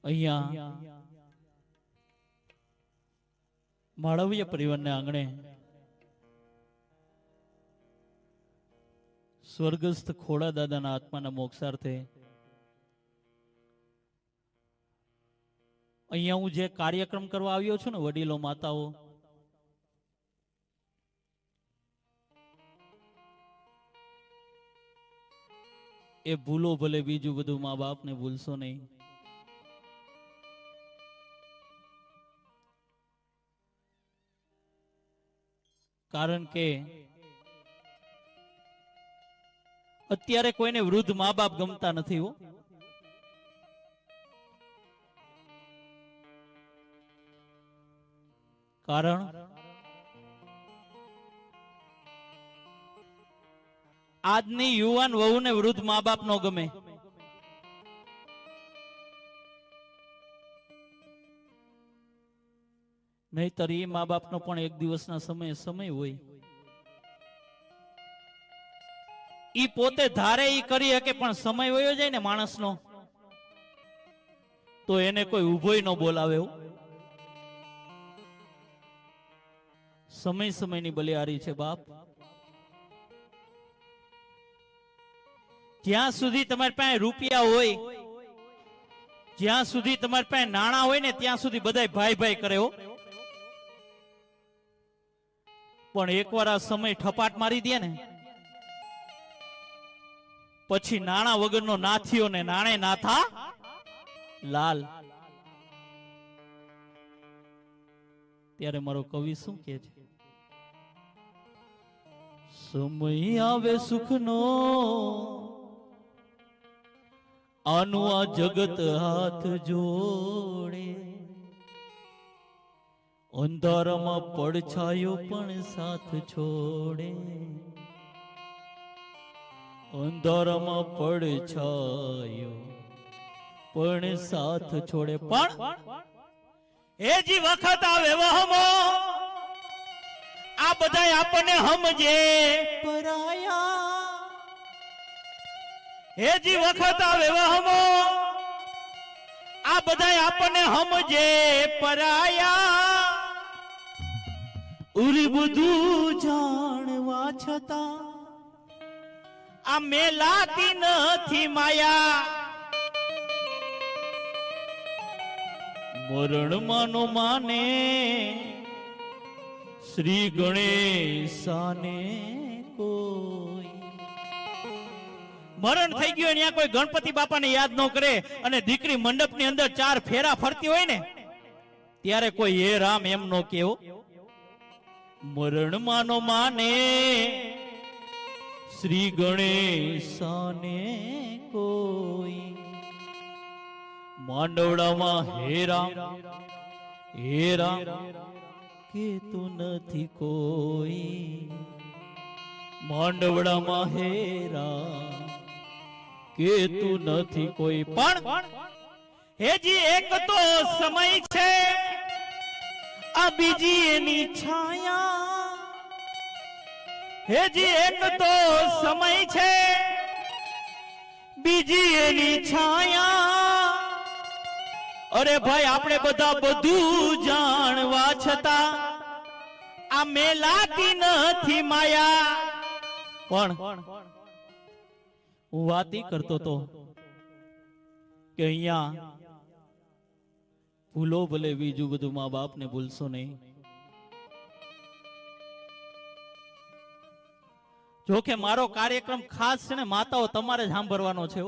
અહીંયા માળવીય પરિવારને આંગણે સ્વર્ગસ્થ ખોડા દાદાના આત્માના મોક્ષાર્થે અહીંયા હું જે કાર્યક્રમ કરવા આવ્યો છું ને, વડીલો માતાઓ, એ ભૂલો ભલે, બીજું બધું મા બાપને ભૂલશો નહીં. કારણ કે અત્યારે કોઈને વૃદ્ધ મા બાપ ગમતા નથી હો. કારણ આજની યુવાન વહુને વૃદ્ધ મા બાપ નો ગમે. નહીતર એ મા બાપ નો પણ એક દિવસના સમય હોય. ઈ પોતે ધારે ઈ કરી શકે, પણ સમય વયો જાય ને માણસનો, તો એને કોઈ ઉભોય ન બોલાવે. સમયની બલિહારી છે બાપ. જ્યાં સુધી તમારી પાસે રૂપિયા હોય, જ્યાં સુધી તમારી પાસે નાણાં હોય ને, ત્યાં સુધી બધા ભાઈ ભાઈ કરે હો. પણ એકવાર આ સમય ઠપાટ મારી દે ને, પછી નાણાં વગરનો નાથીઓ ને નાણે નાથા લાલ. ત્યારે મારો કવિ શું કે છે? સમય આવે સુખનો, આનું આ જગત હાથ જોડે, અંધારામાં પડછાયો પણ સાથ છોડે, અંધારામાં પડછાયો પણ સાથ છોડે. પણ એ જી વખત આવે વહમો, આ બધા આપણને સમજે પરાયા. એ જી વખત આવે વહમો, આ બધા આપણને સમજે પરાયા. ઉરી બધું જાણવા છતાં આ મેલાતી નથી માયા. મરણ માનો માને શ્રી ગણેશાને કોઈ. મરણ થઈ ગયું ત્યાં કોઈ ગણપતિ બાપાને યાદ ન કરે, અને દીકરી મંડપની અંદર 4 ફેરા ફરતી હોય ને, ત્યારે કોઈ હે રામ એમ નો કેવો. મરણ માનો માને શ્રી ગણેશાને કોઈ. માંડવડામાં હે રામ કેતું નથી કોઈ. માંડવડામાં હે રામ કેતું નથી કોઈ. પણ હેજી એક તો સમય છે, આ બીજી એની છાયા. હેજી એક તો સમય છે, બીજી એની છાયા. અરે ભાઈ, આપણે બધા બધું જાણવા છતાં આ મેલાતી નથી માયા. પણ હું વાત કરતો તો કે અહીંયા ભૂલો ભલે, બીજું બધું મા બાપને ભૂલશો નહીં. જો કે મારો કાર્યક્રમ ખાસ છે ને માતાઓ તમારે જ સાંભળવાનો છે.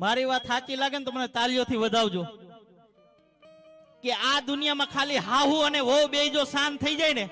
મારી વાત સાચી લાગે ને તો મને તાલીઓથી વધાવજો. કે આ દુનિયામાં ખાલી હાહુ અને વહુ બે જો શાંત થઈ જાય ને,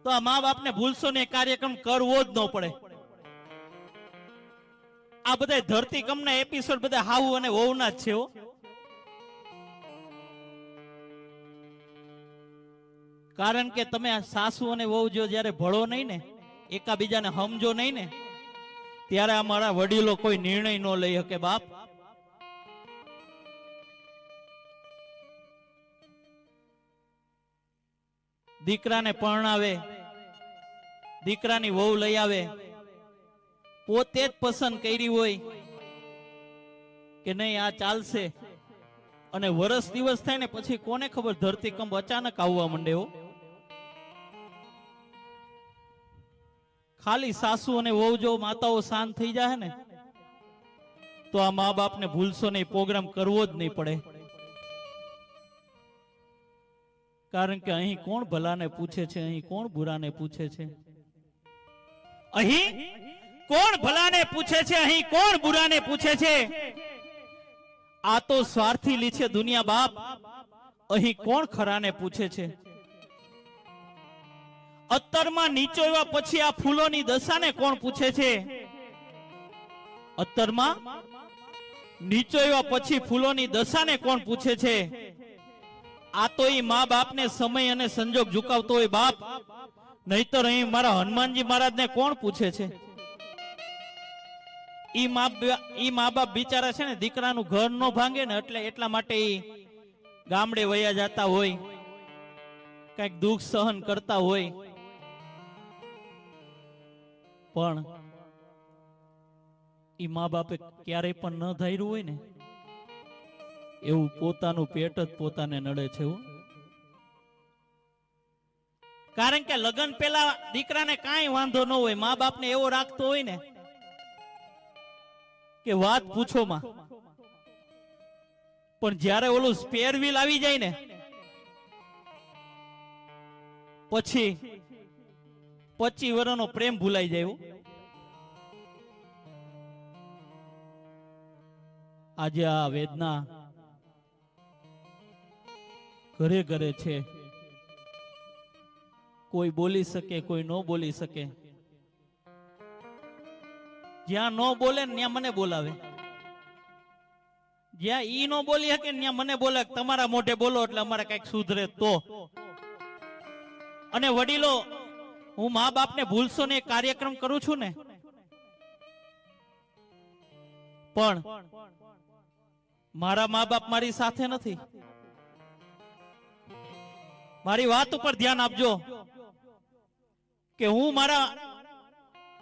તો આ મા બાપને ભૂલશો ને કાર્યક્રમ કરવો જ ન પડે. આ બધા ધરતીકંપના એપિસોડ બધા હાહુ અને વહુના જ છે. કારણ કે તમે સાસુ અને વહુ જો જયારે ભળો નહીં ને, એકાબીજાને સમજો નહીં ને, ત્યારે અમારા વડીલો કોઈ નિર્ણય ન લઈ શકે બાપ. દીકરાને પરણાવે, દીકરાની વહુ લઈ આવે, પોતે જ પસંદ કરી હોય કે નહીં આ ચાલશે, અને વર્ષ દિવસ થાય ને પછી કોને ખબર ધરતીકંપ અચાનક આવવા માંડે હો. ખાલી સાસુ અને વહુ જો માતાઓ શાંત થઈ જાય ને તો આ મા બાપને ભૂલશો નહીં, પ્રોગ્રામ કરવો જ નહીં પડે. કારણ કે અહીં કોણ ભલાને પૂછે છે, અહીં કોણ બુરાને પૂછે છે, અહીં કોણ ભલાને પૂછે છે, અહીં કોણ બુરાને પૂછે છે. આ તો સ્વાર્થી લી છે દુનિયા બાપ, અહીં કોણ ખરાને પૂછે છે. અત્તરમાં નીચોવ્યા પછી આ ફૂલોની દશાને કોણ પૂછે છે. અત્તરમાં નીચોવ્યા પછી ફૂલોની દશાને કોણ પૂછે છે. આ તો એ મા બાપને સમય અને સંજોગ ઝુકાવતો હોય બાપ, નહીતર અહીં મારા હનુમાનજી મહારાજને કોણ પૂછે છે. ઈ મા બાપ બિચારા છે ને દીકરાનું ઘર નો ભાંગે ને એટલે એટલા માટે ઈ ગામડે વયા જતા હોય, કઈક દુઃખ સહન કરતા હોય, પણ ઈ મા બાપે ક્યારેય પણ ન ધાર્યું હોય ને એવું પોતાનું પેટ જ પોતાને નડે છે. કારણ કે લગ્ન પેલા દીકરાને કાંઈ વાંધો ન હોય, મા બાપને એવો રાખતો હોય ને કે વાત પૂછો માં, પણ જ્યારે ઓલું સ્પેર વ્હીલ આવી જાય ને પછી 25 વર્ષનો પ્રેમ ભૂલાઈ જાય. આજે આ વેદના ઘરે ઘરે છે. કોઈ બોલી શકે, કોઈ ન બોલી શકે. જ્યાં ન બોલે ને ત્યાં મને બોલાવે, જ્યાં ઈ ન બોલી શકે ત્યાં મને બોલે તમારા મોઢે બોલો એટલે અમારે કઈક સુધરે તો. અને વડીલો, હું મા બાપને ભૂલશો ને કાર્યક્રમ કરું છું ને, પણ મારા મા બાપ મારી સાથે નથી. મારી વાત ઉપર ધ્યાન આપજો કે હું મારા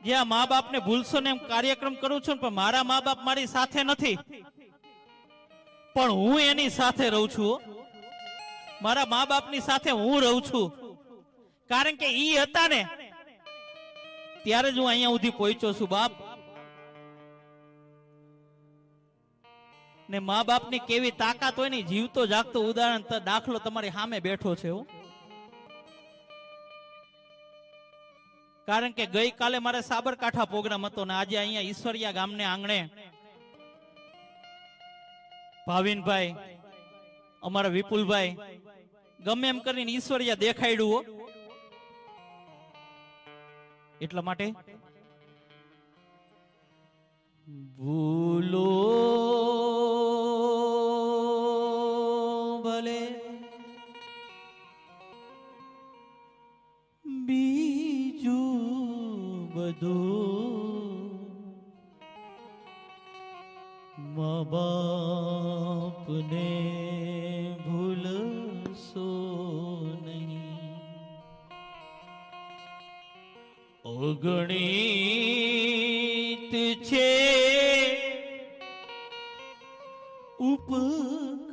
જ્યાં મા બાપને ભૂલશો ને એમ કાર્યક્રમ કરું છું, પણ મારા મા બાપ મારી સાથે નથી, પણ હું એની સાથે રહું છું. મારા મા બાપની સાથે હું રહું છું. કારણ કે ઈ હતા ને ત્યારે જ હું અહીંયા સુધી પહોંચ્યો છું બાપ. ને મા બાપની કેવી તાકાત હોય ને, જીવતો જાગતો ઉદાહરણ દાખલો તમારી સામે બેઠો છે. કારણ કે ગઈકાલે મારે સાબરકાંઠા પ્રોગ્રામ હતો ને આજે અહીંયા ઈશ્વરિયા ગામને આંગણે ભાવિનભાઈ, અમારા વિપુલભાઈ ગમે એમ કરીને ઈશ્વરિયા દેખાડ્યું. એટલા માટે ભૂલો ભલે બીજું બધું મા બાપને ભૂલશો નહીં. અગણિત છે ઉપકાર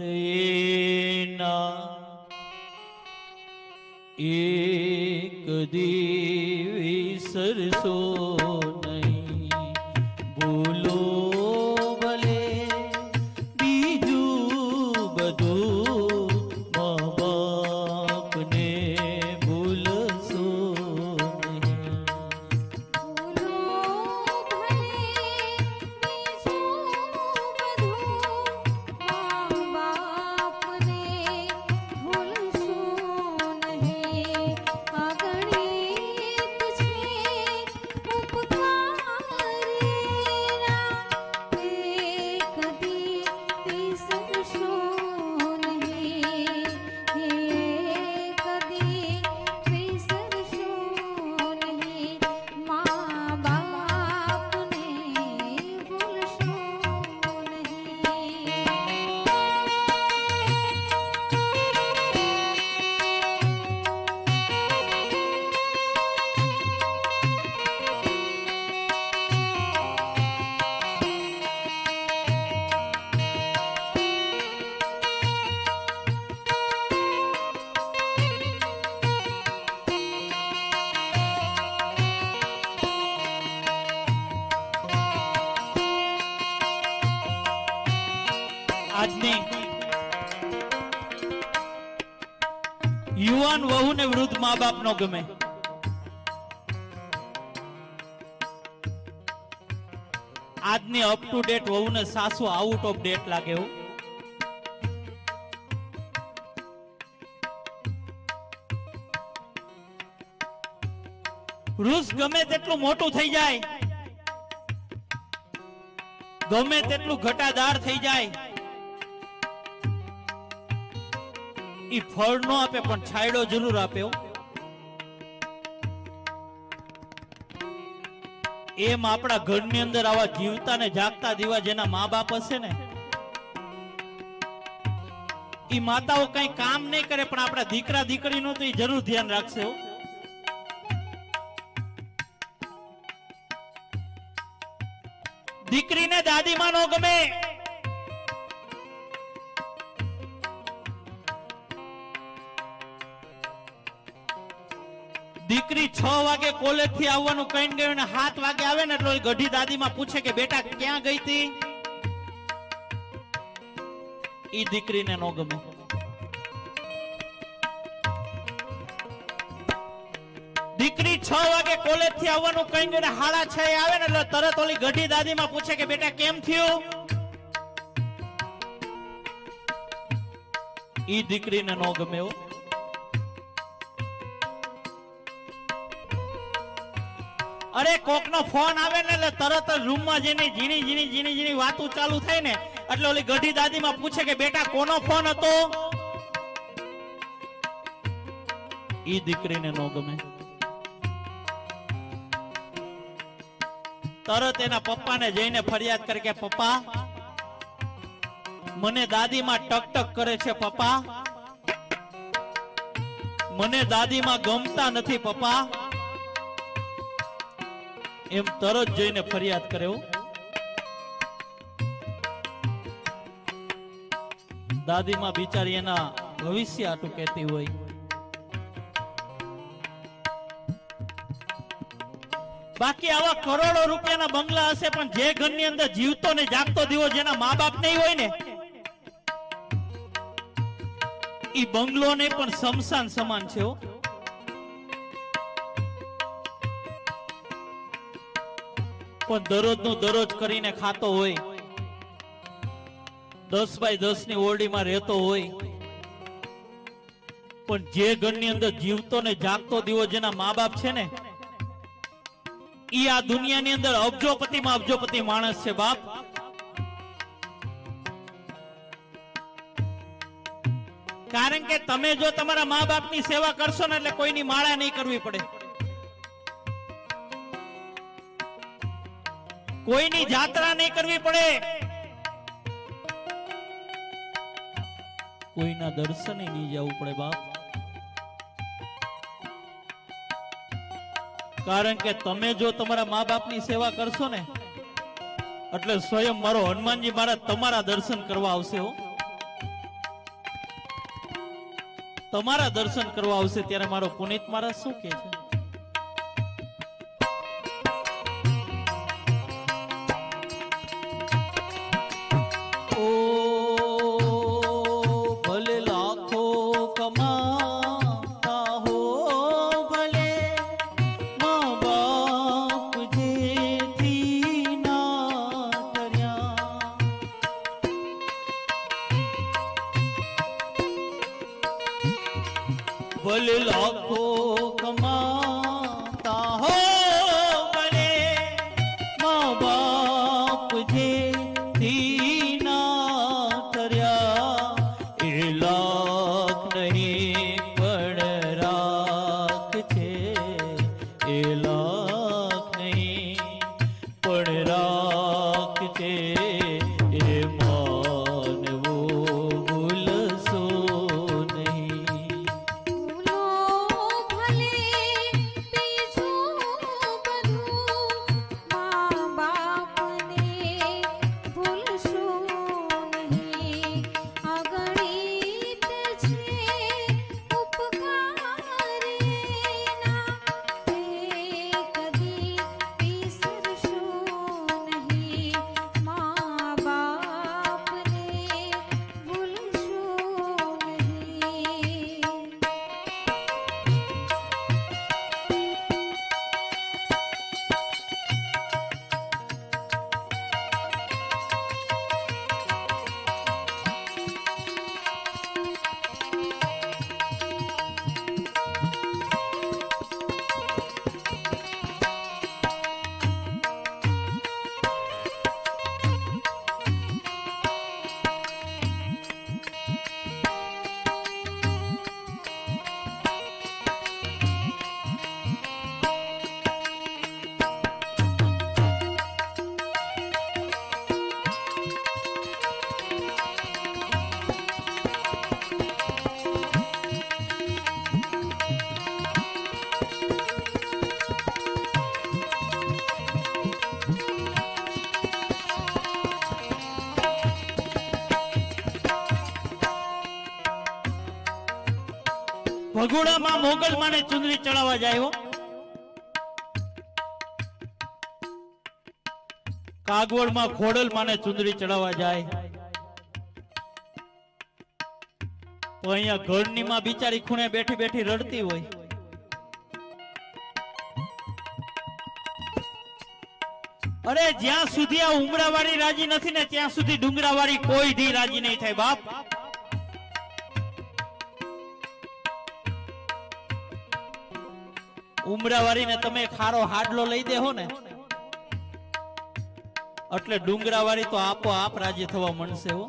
એના, એક દી વિસરશો નહીં. ભૂલો ભલે બીજું બધું મા બાપને ભૂલશો નહીં. ભૂલો ભલે બીજું બધું આજની યુવાન વહુ ને વૃદ્ધ મા બાપ નો ગમે. આજની અપ ટુ ડેટ વહુ ને સાસુ આઉટ ઓફ ડેટ લાગે એવું. વૃક્ષ ગમે તેટલું મોટું થઈ જાય, ગમે તેટલું ઘટાદાર થઈ જાય, ઈ ફળ નો આપે પણ છાંયડો જરૂર આપે. એમ આપણા ઘરની અંદર આવા જીવતા ને જાગતા દીવા જેના મા બાપ હશે ને, ઈ માતાઓ કઈ કામ નહીં કરે પણ આપણા દીકરા દીકરીનું તો ઈ જરૂર ધ્યાન રાખશે. દીકરીને દાદીમાં નો ગમે, દીકરી 6 વાગે કોલેજ થી આવવાનું કઈ ગયું ને 7 વાગે આવે ને એટલે ગઢી દાદીમાં પૂછે કે બેટા ક્યાં ગઈ હતી, ઈ દીકરીને નો ગમે. દીકરી 6 વાગે કોલેજ થી આવવાનું કઈ ગયું ને 6:30 આવે ને એટલે તરત ઓલી ગઢી દાદીમાં પૂછે કે બેટા કેમ થયું, ઈ દીકરીને નો ગમે. અરે કોકનો ફોન આવે ને એટલે તરત જ રૂમમાં જઈને ઝીણી વાતો ચાલુ થાય ને એટલે ઓલી ગઢી દાદીમાં પૂછે કે બેટા કોનો ફોન હતો, ઈ દીકરીને નો ગમે. તરત એના પપ્પાને જઈને ફરિયાદ કરે કે પપ્પા મને દાદીમાં ટક કરે છે, પપ્પા મને દાદીમાં ગમતા નથી પપ્પા, એમ તરત જઈને ફરિયાદ કરે. દાદીમાં બિચારી એના ભવિષ્ય આટું કહેતી હોય. બાકી આવા કરોડો રૂપિયાના બંગલા હશે પણ જે ઘરની અંદર જીવતો ને જાગતો દીવો જેના મા બાપ નહીં હોય ને, ઈ બંગલો નહીં પણ શમશાન સમાન છે. પણ દરરોજ નું દરરોજ કરીને ખાતો હોય, 10 બાય 10 ની ઓરડીમાં રહેતો હોય, પણ જે ઘરની અંદર જીવતો ને જાગતો દીવો જેના મા બાપ છે ને, ઈ આ દુનિયાની અંદર અબજોપતિમાં અબજોપતિ માણસ છે બાપ. કારણ કે તમે જો તમારા મા બાપની સેવા કરશો ને એટલે કોઈની માળા નહીં કરવી પડે, કોઈની જાત્રા નહીં કરવી પડે, કોઈના દર્શને નહીં જવું પડે બાપ. કારણ કે તમે જો તમારા મા બાપની સેવા કરશો ને એટલે સ્વયં મારો હનુમાનજી મહારાજ તમારા દર્શન કરવા આવશે. તમારા દર્શન કરવા આવશે ત્યારે મારો પુનિત મહારાજ શું કહે છે? ભલે લાખો કમાતા હો ભલે મા બાપ જે દીના કર્યા, એ લાખ નહીં પણ રાખ છે, એ લાખ નહીં પણ રાખ છે, એ માનવો ભૂલશો નહીં. ભગોડામાં મોગલ માને ચુંદડી ચડાવવા જાય હો. કાગવડમાં ખોડલ માને ચુંદડી ચડાવવા જાય તો અહીંયા ઘરની માં બિચારી ખૂણે બેઠી બેઠી રડતી હોય. અરે જ્યાં સુધી આ ઉમરાવાળી રાજી નથી ને ત્યાં સુધી ડુંગરાવાળી કોઈ ધી રાજી નહીં થાય બાપ. ઉમરાવાળીને તમે ખારો હાડલો લઈ દેહો ને એટલે ડુંગરાવાળી તો આપોઆપ રાજી થવા મળશે હો.